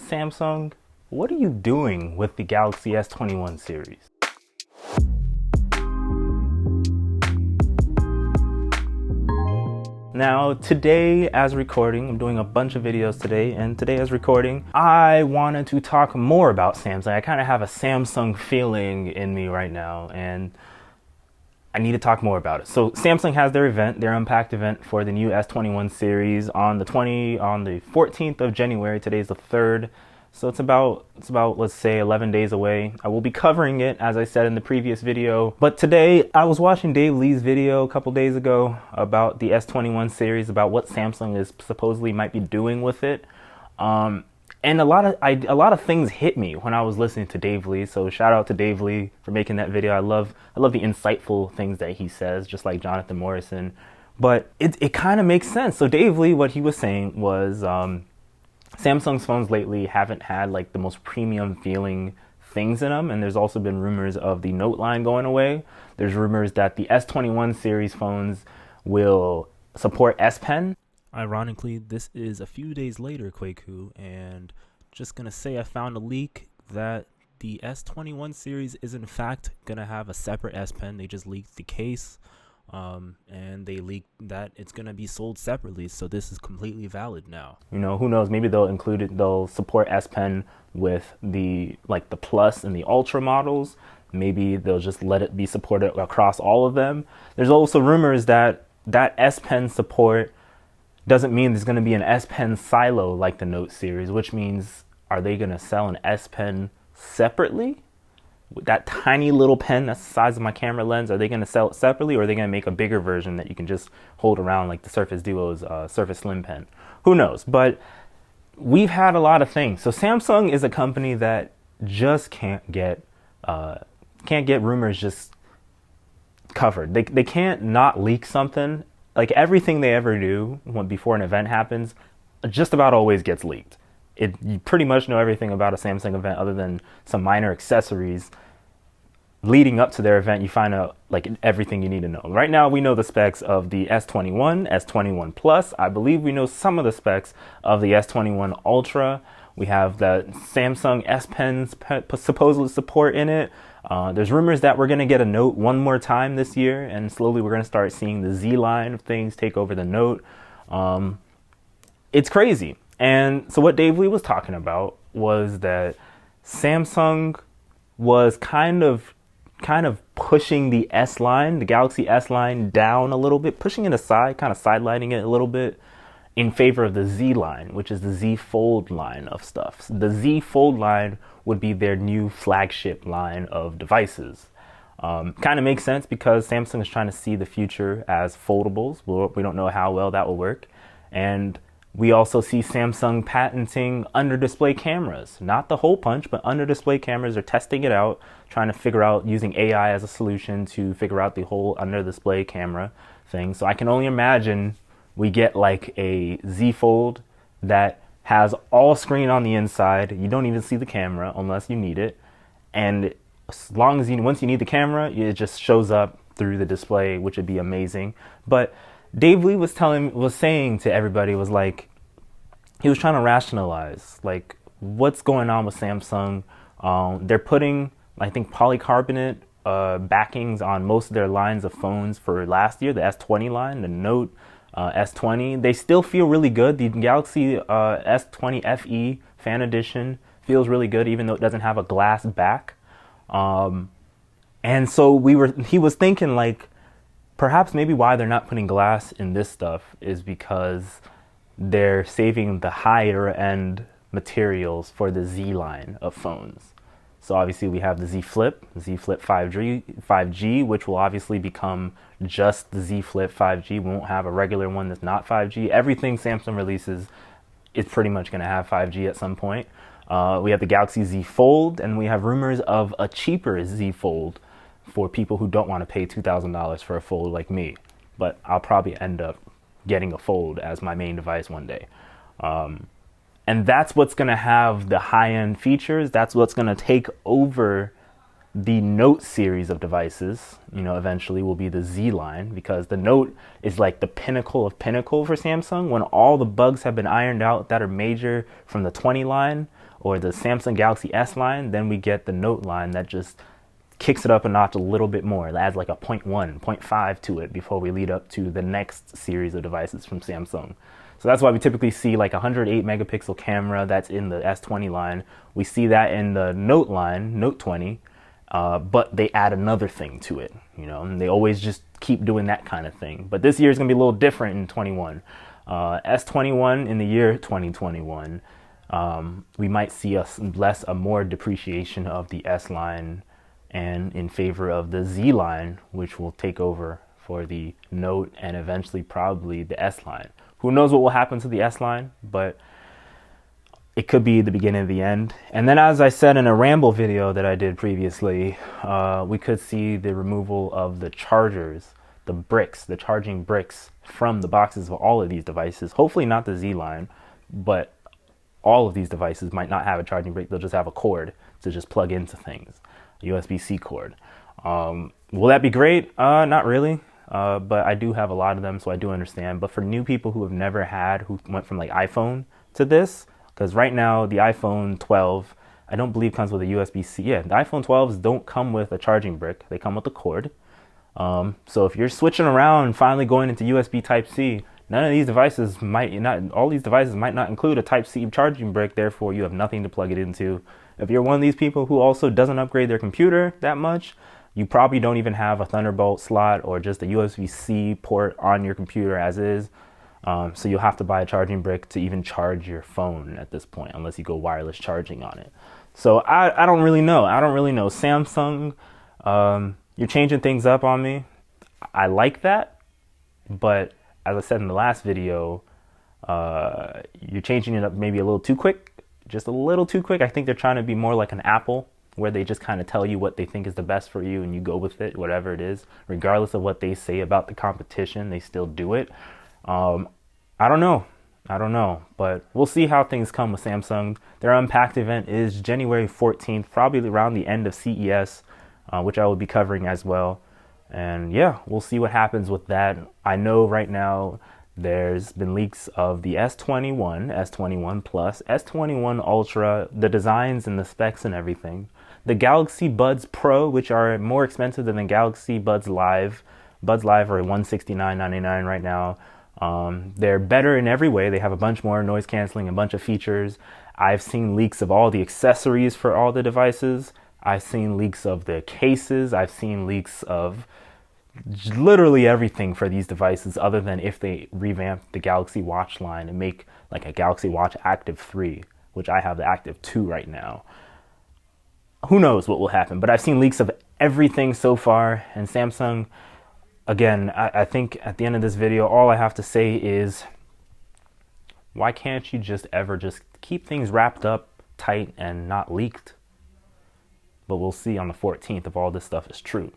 Samsung, what are you doing with the Galaxy S21 series? Now, today as recording, I'm doing a bunch of videos today, and today as recording, I wanted to talk more about Samsung. I kind of have a Samsung feeling in me right now, and I need to talk more about it. So Samsung has their event, their Unpacked event for the new S21 series on the 14th of January. Today's the 3rd. So it's about, let's say 11 days away. I will be covering it, as I said in the previous video. But today I was watching Dave Lee's video a couple days ago about the S21 series, about what Samsung is supposedly might be doing with it. And a lot of things hit me when I was listening to Dave Lee. So shout out to Dave Lee for making that video. I love the insightful things that he says, just like Jonathan Morrison. But it kind of makes sense. So Dave Lee, what he was saying was Samsung's phones lately haven't had like the most premium feeling things in them. And there's also been rumors of the Note line going away. There's rumors that the S21 series phones will support S Pen. Ironically, this is a few days later, Kwaku, and just gonna say I found a leak that the S21 series is in fact gonna have a separate S Pen. They just leaked the case, and they leaked that it's gonna be sold separately. So this is completely valid now. You know, who knows? Maybe they'll include it. They'll support S Pen with the Plus and the Ultra models. Maybe they'll just let it be supported across all of them. There's also rumors that S Pen support doesn't mean there's going to be an S Pen silo like the Note series, which means, are they going to sell an S Pen separately? With that tiny little pen that's the size of my camera lens, are they going to sell it separately, or are they going to make a bigger version that you can just hold around like the Surface Duo's Surface Slim pen? Who knows? But we've had a lot of things. So Samsung is a company that just can't get rumors just covered. They can't not leak something. Like everything they ever do before an event happens, just about always gets leaked. You pretty much know everything about a Samsung event other than some minor accessories. Leading up to their event, you find out like everything you need to know. Right now, we know the specs of the S21, S21 Plus. I believe we know some of the specs of the S21 Ultra. We have the Samsung S Pen's supposedly support in it. There's rumors that we're going to get a Note one more time this year, and slowly we're going to start seeing the Z line of things take over the Note. It's crazy. And so what Dave Lee was talking about was that Samsung was kind of pushing the S line, the Galaxy S line, down a little bit, pushing it aside, kind of sidelining it a little bit, in favor of the Z line, which is the Z Fold line of stuff. The Z Fold line would be their new flagship line of devices. Kind of makes sense because Samsung is trying to see the future as foldables. We don't know how well that will work. And we also see Samsung patenting under-display cameras. Not the hole punch, but under-display cameras. Are testing it out, trying to figure out using AI as a solution to figure out the whole under-display camera thing. So I can only imagine we get like a Z Fold that has all screen on the inside. You don't even see the camera unless you need it. And as long as once you need the camera, it just shows up through the display, which would be amazing. But Dave Lee was saying to everybody, was like, he was trying to rationalize like what's going on with Samsung. They're putting, I think, polycarbonate backings on most of their lines of phones for last year, the S20 line, the Note, S20. They still feel really good. The Galaxy S20 FE Fan Edition feels really good, even though it doesn't have a glass back. And so he was thinking like, perhaps maybe why they're not putting glass in this stuff is because they're saving the higher end materials for the Z line of phones. So obviously we have the Z Flip 5G, which will obviously become just the Z Flip 5G. We won't have a regular one that's not 5G. Everything Samsung releases is pretty much going to have 5G at some point. We have the Galaxy Z Fold, and we have rumors of a cheaper Z Fold for people who don't want to pay $2,000 for a Fold like me. But I'll probably end up getting a Fold as my main device one day. And that's what's going to have the high-end features. That's what's going to take over the Note series of devices. You know, eventually will be the Z line, because the Note is like the pinnacle of pinnacle for Samsung. When all the bugs have been ironed out that are major from the 20 line, or the Samsung Galaxy S line, then we get the Note line that just kicks it up a notch a little bit more. It adds like a 0.1, 0.5 to it before we lead up to the next series of devices from Samsung. So that's why we typically see like a 108 megapixel camera that's in the S20 line. We see that in the Note line, Note 20, but they add another thing to it, you know, and they always just keep doing that kind of thing. But this year is going to be a little different in 21. S21 in the year 2021, we might see a more depreciation of the S line and in favor of the Z line, which will take over for the Note and eventually probably the S line. Who knows what will happen to the S line, but it could be the beginning of the end. And then, as I said in a ramble video that I did previously, we could see the removal of the chargers, the bricks, the charging bricks from the boxes of all of these devices. Hopefully not the Z line, but all of these devices might not have a charging brick. They'll just have a cord to just plug into things, a USB-C cord. Will that be great? Not really. But I do have a lot of them, so I do understand. But for new people who have never had, who went from like iPhone to this, because right now the iPhone 12, I don't believe comes with a USB-C. Yeah, the iPhone 12s don't come with a charging brick. They come with a cord. So if you're switching around and finally going into USB Type-C, none of these devices all these devices might not include a Type-C charging brick. Therefore, you have nothing to plug it into. If you're one of these people who also doesn't upgrade their computer that much, you probably don't even have a Thunderbolt slot or just a USB-C port on your computer as is. So you'll have to buy a charging brick to even charge your phone at this point, unless you go wireless charging on it. So I don't really know. Samsung, you're changing things up on me. I like that. But as I said in the last video, you're changing it up maybe a little too quick. Just a little too quick. I think they're trying to be more like an Apple, where they just kind of tell you what they think is the best for you and you go with it, whatever it is. Regardless of what they say about the competition, they still do it. I don't know, but we'll see how things come with Samsung. Their Unpacked event is January 14th, probably around the end of CES, which I will be covering as well. And yeah, we'll see what happens with that. I know right now there's been leaks of the S21, S21 Plus, S21 Ultra, the designs and the specs and everything. The Galaxy Buds Pro, which are more expensive than the Galaxy Buds Live. Buds Live are $169.99 right now. They're better in every way. They have a bunch more noise canceling, a bunch of features. I've seen leaks of all the accessories for all the devices. I've seen leaks of the cases. I've seen leaks of literally everything for these devices, other than if they revamp the Galaxy Watch line and make like a Galaxy Watch Active 3, which I have the Active 2 right now. Who knows what will happen, but I've seen leaks of everything so far. And Samsung, again, I think at the end of this video, all I have to say is, why can't you just keep things wrapped up tight and not leaked? But we'll see on the 14th if all this stuff is true.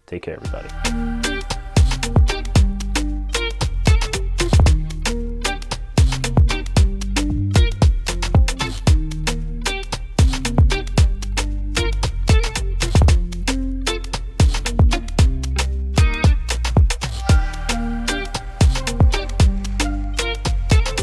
Take care, everybody.